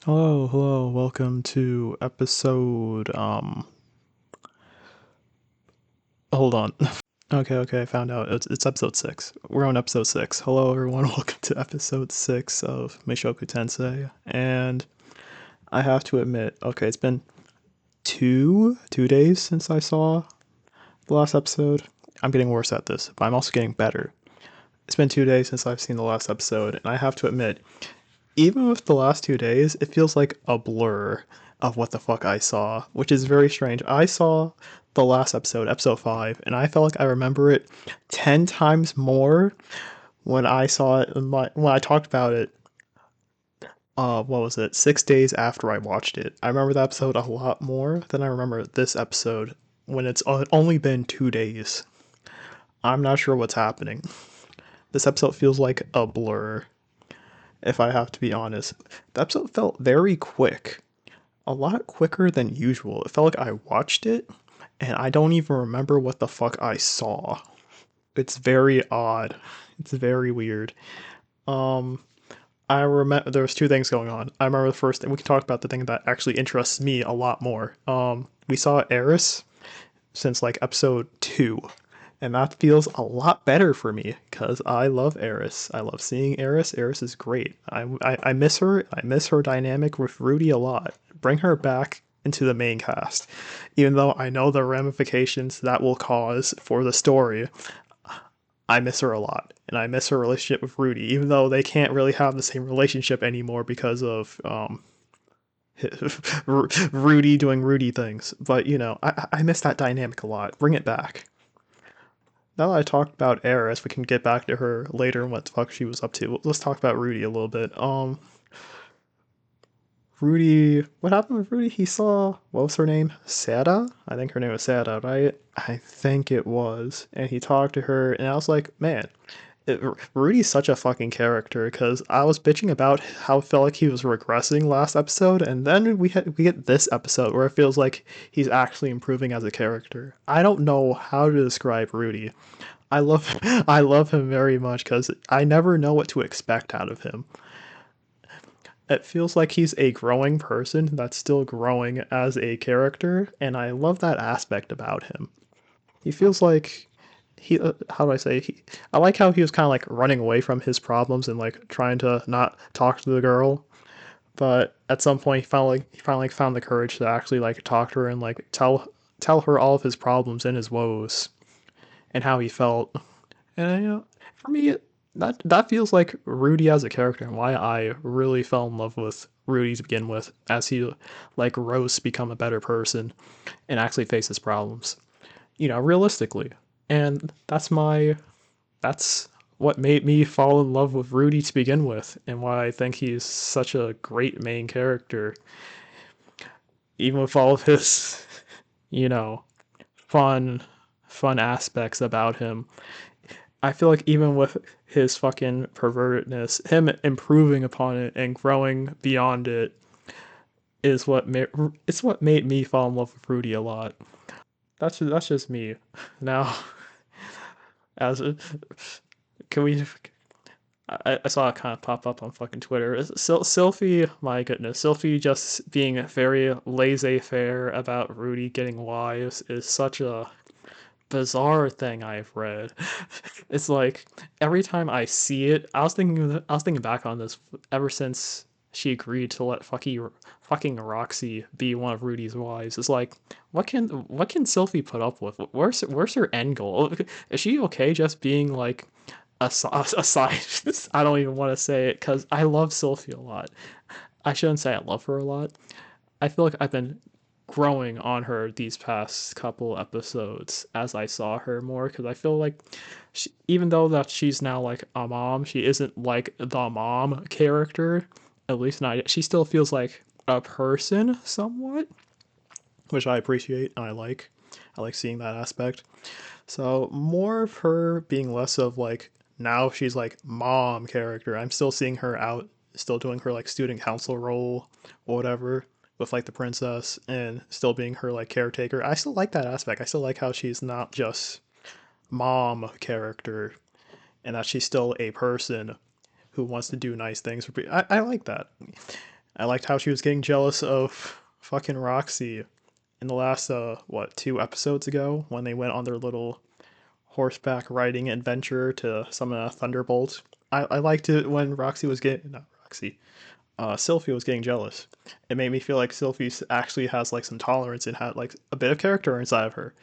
Hello, welcome to episode, hold on. Okay, I found out. It's episode 6. We're on episode 6. Hello, everyone, welcome to episode 6 of Mushoku Tensei. And I have to admit, okay, it's been two days since I saw the last episode. I'm getting worse at this, but I'm also getting better. It's been 2 days since I've seen the last episode, and I have to admit, even with the last 2 days, it feels like a blur of what the fuck I saw, which is very strange. I saw the last episode, episode 5, and I felt like I remember it 10 times more when I saw it, when I talked about it, what was it, 6 days after I watched it. I remember that episode a lot more than I remember this episode when it's only been 2 days. I'm not sure what's happening. This episode feels like a blur, if I have to be honest. The episode felt very quick, a lot quicker than usual. It felt like I watched it and I don't even remember what the fuck I saw. It's very odd. It's very weird. Um I remember there was two things going on. I remember the first thing. We can talk about the thing that actually interests me a lot more. We saw Eris since like episode 2. And that feels a lot better for me because I love Eris. I love seeing Eris. Eris is great. I miss her. I miss her dynamic with Rudy a lot. Bring her back into the main cast. Even though I know the ramifications that will cause for the story, I miss her a lot. And I miss her relationship with Rudy, even though they can't really have the same relationship anymore because of Rudy doing Rudy things. But, I miss that dynamic a lot. Bring it back. Now that I talked about Eris, we can get back to her later and what the fuck she was up to. Let's talk about Rudy a little bit. Rudy, what happened with Rudy? He saw, what was her name? Sada? I think her name was Sada, right? I think it was. And he talked to her, and I was like, man, Rudy's such a fucking character because I was bitching about how it felt like he was regressing last episode, and then we get this episode where it feels like he's actually improving as a character. I don't know how to describe Rudy. I love I love him very much because I never know what to expect out of him. It feels like he's a growing person that's still growing as a character, and I love that aspect about him. He feels like how do I say I like how he was kind of like running away from his problems and like trying to not talk to the girl, but at some point he finally found the courage to actually like talk to her and like tell her all of his problems and his woes and how he felt. And for me, that feels like Rudy as a character and why I really fell in love with Rudy to begin with, as he like rose to become a better person and actually face his problems, realistically. And that's what made me fall in love with Rudy to begin with, and why I think he's such a great main character, even with all of his, you know, fun fun aspects about him. I feel like even with his fucking pervertedness, him improving upon it and growing beyond it is it's what made me fall in love with Rudy a lot. That's just me. Now, as a, can we? I saw it kind of pop up on fucking Twitter. Sylphie, my goodness, Sylphie just being very laissez-faire about Rudy getting wives is such a bizarre thing I've read. It's like every time I see it, I was thinking back on this ever since she agreed to let fucking Roxy be one of Rudy's wives. It's like what can Sylphie put up with? Where's her end goal? Is she okay just being like a side? I don't even want to say it because I love Sylphie a lot. I shouldn't say I love her a lot. I feel like I've been growing on her these past couple episodes as I saw her more, because I feel like even though that she's now like a mom, she isn't like the mom character. At least not. She still feels like a person somewhat, which I appreciate and I like. I like seeing that aspect. So more of her being less of like now she's like mom character. I'm still seeing her out, still doing her like student council role or whatever with like the princess and still being her like caretaker. I still like that aspect. I still like how she's not just mom character and that she's still a person who wants to do nice things for people. I like that. I liked how she was getting jealous of fucking Roxy in the last what, 2 episodes ago when they went on their little horseback riding adventure to summon a thunderbolt. I liked it when Roxy was getting, not Roxy, Sylphie was getting jealous. It made me feel like Sylphie actually has like some tolerance and had like a bit of character inside of her.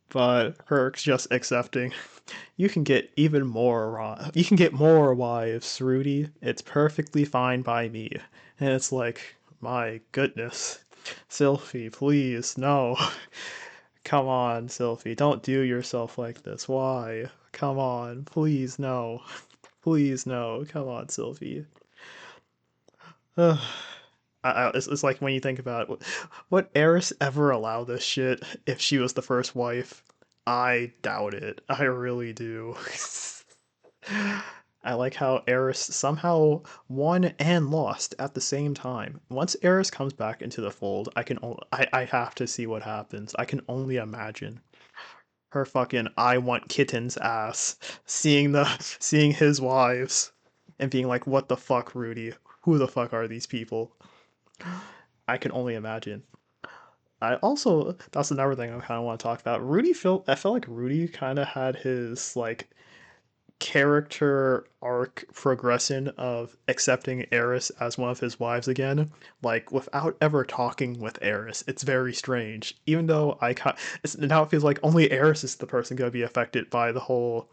But her just accepting, you can get even more, you can get more wives, Rudy. It's perfectly fine by me. And it's like, my goodness, Sylphie, please, no. Come on, Sylphie, don't do yourself like this. Why? Come on, please, no. Please, no. Come on, Sylphie. It's like when you think about it, would Eris ever allow this shit if she was the first wife? I doubt it. I really do. I like how Eris somehow won and lost at the same time. Once Eris comes back into the fold, I have to see what happens. I can only imagine her fucking I want kittens ass seeing his wives and being like, what the fuck, Rudy? Who the fuck are these people? I can only imagine. I also that's another thing I kind of want to talk about. I felt like Rudy kind of had his like character arc progression of accepting Eris as one of his wives again, like without ever talking with Eris. It's very strange. Even though now it feels like only Eris is the person going to be affected by the whole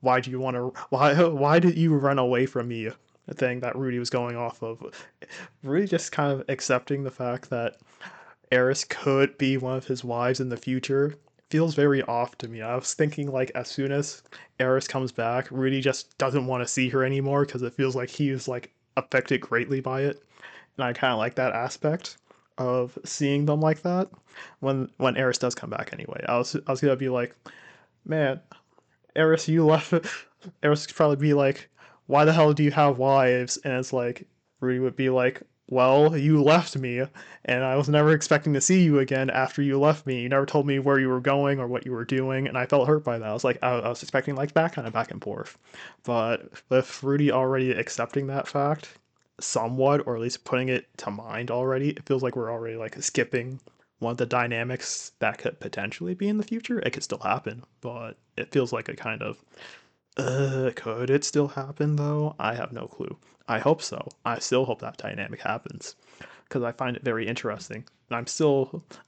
why do you want to why did you run away from me thing that Rudy was going off of. Rudy just kind of accepting the fact that Eris could be one of his wives in the future feels very off to me. I was thinking like as soon as Eris comes back, Rudy just doesn't want to see her anymore because it feels like he's like affected greatly by it. And I kind of like that aspect of seeing them like that when Eris does come back anyway. I was gonna be like, man, Eris, you left. Eris could probably be like, why the hell do you have wives? And it's like, Rudy would be like, well, you left me, and I was never expecting to see you again after you left me. You never told me where you were going or what you were doing, and I felt hurt by that. I was expecting like that kind of back and forth. But with Rudy already accepting that fact, somewhat, or at least putting it to mind already, it feels like we're already like skipping one of the dynamics that could potentially be in the future. It could still happen, but it feels like a kind of could it still happen though? I have no clue. I hope so. I still hope that dynamic happens because I find it very interesting. And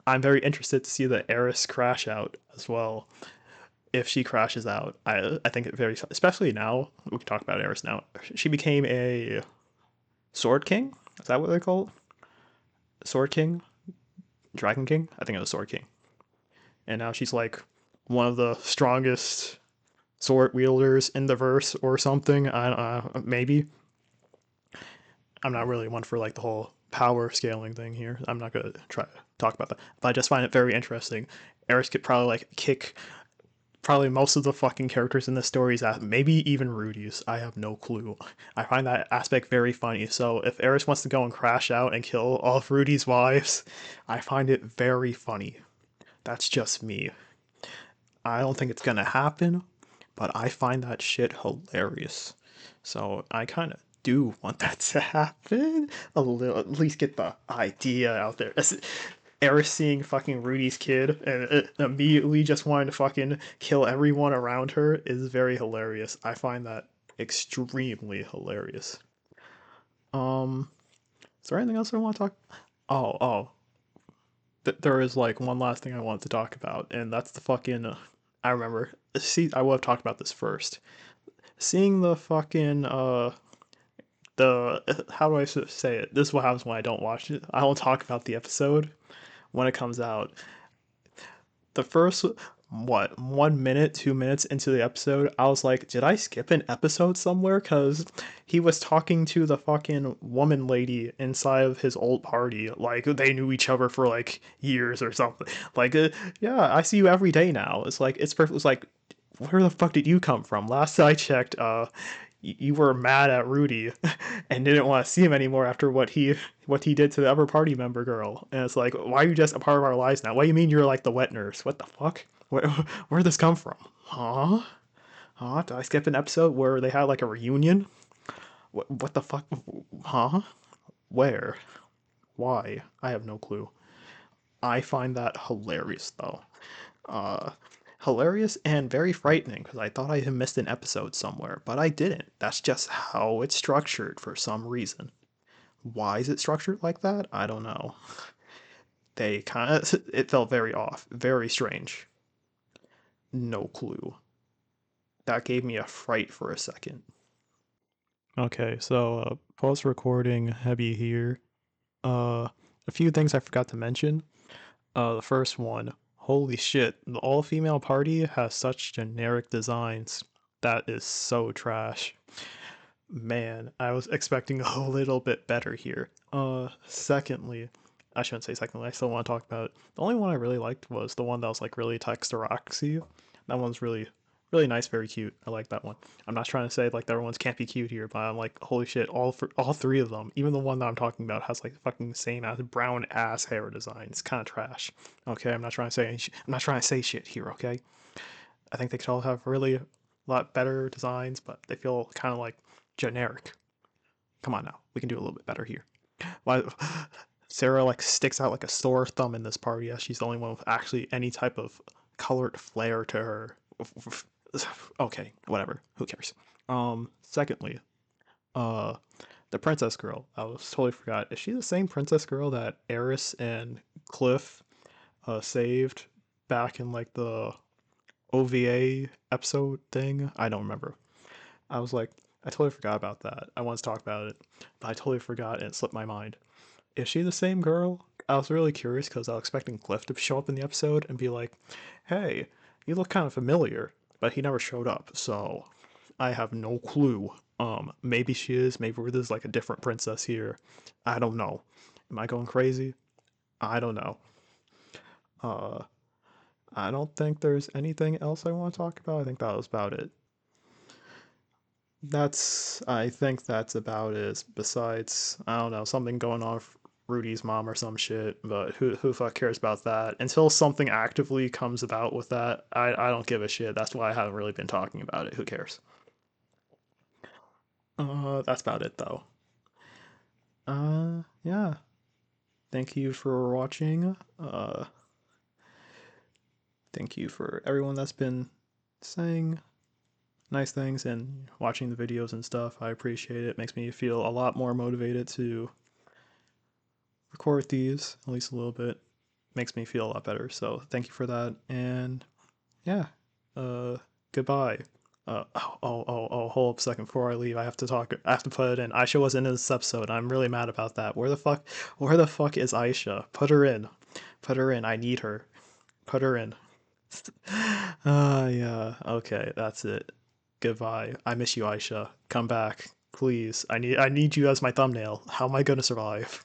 I'm very interested to see the Eris crash out as well. If she crashes out, I think it very, especially now, we can talk about Eris now. She became a Sword King? Is that what they call it? Sword King? Dragon King? I think it was Sword King. And now she's like one of the strongest sword wielders in the verse or something. Maybe. I'm not really one for like the whole power scaling thing here. I'm not gonna try to talk about that. But I just find it very interesting. Eris could probably like kick probably most of the fucking characters in the stories ass, maybe even Rudy's. I have no clue. I find that aspect very funny. So if Eris wants to go and crash out and kill all of Rudy's wives, I find it very funny. That's just me. I don't think it's gonna happen, but I find that shit hilarious. So I kind of do want that to happen a little, at least get the idea out there. Eris seeing fucking Rudy's kid and immediately just wanting to fucking kill everyone around her is very hilarious. I find that extremely hilarious. Um, is there anything else I want to talk? Oh, there is like one last thing I want to talk about, and that's the fucking. I remember. See, I would have talked about this first. Seeing the fucking the how do I say it? This is what happens when I don't watch it. I don't talk about the episode when it comes out. The first what 1 minute, 2 minutes into the episode, I was like, did I skip an episode somewhere? Because he was talking to the fucking woman lady inside of his old party, like they knew each other for like years or something. Like, yeah, I see you every day now. It's like it's perfect. It's like, where the fuck did you come from? Last I checked, you were mad at Rudy and didn't want to see him anymore after what he did to the other party member girl. And it's like, why are you just a part of our lives now? What do you mean you're like the wet nurse? What the fuck? Where'd this come from? Huh? Huh? Did I skip an episode where they had like a reunion? What the fuck? Huh? Where? Why? I have no clue. I find that hilarious though. Uh, Hilarious and very frightening because I thought I had missed an episode somewhere, but I didn't. That's just how it's structured for some reason. Why is it structured like that? I don't know. They kind of, it felt very off, very strange. No clue. That gave me a fright for a second. Okay, so pause recording, heavy here. A few things I forgot to mention. The first one, holy shit, the all-female party has such generic designs. That is so trash. Man, I was expecting a little bit better here. Secondly, I shouldn't say secondly, I still want to talk about it. The only one I really liked was the one that was like really texturoxy. That one's really nice, very cute. I like that one. I'm not trying to say like the other ones can't be cute here, but I'm like, holy shit, all three of them, even the one that I'm talking about has like fucking same ass brown ass hair design. It's kind of trash. Okay, I'm not trying to say I'm not trying to say shit here. Okay, I think they could all have really a lot better designs, but they feel kind of like generic. Come on now, we can do a little bit better here. Why? Sarah like sticks out like a sore thumb in this party as she's the only one with actually any type of colored flair to her. Okay, whatever. Who cares? Secondly, uh, the princess girl. I was totally forgot. Is she the same princess girl that Eris and Cliff saved back in like the OVA episode thing? I don't remember. I was like, I totally forgot about that. I wanted to talk about it, but I totally forgot and it slipped my mind. Is she the same girl? I was really curious because I was expecting Cliff to show up in the episode and be like, hey, you look kind of familiar, but he never showed up, so I have no clue. Maybe she is, maybe there's like a different princess here. I don't know. Am I going crazy? I don't know. Uh, I don't think there's anything else I want to talk about. I think that was about it. I think that's about it. Besides, I don't know, something going on with Rudy's mom or some shit, but who fuck cares about that? Until something actively comes about with that, I don't give a shit. That's why I haven't really been talking about it. Who cares? That's about it though. Yeah. Thank you for watching. Thank you for everyone that's been saying nice things and watching the videos and stuff. I appreciate it. It makes me feel a lot more motivated to record these, at least a little bit. Makes me feel a lot better. So thank you for that. And yeah, goodbye. Hold up a second before I leave. I have to talk. I have to put it in. Aisha was in this episode. I'm really mad about that. Where the fuck is Aisha? Put her in. Put her in. I need her. Put her in. Yeah. Okay, that's it. Goodbye. I miss you, Aisha. Come back, please. I need you as my thumbnail. How am I gonna survive?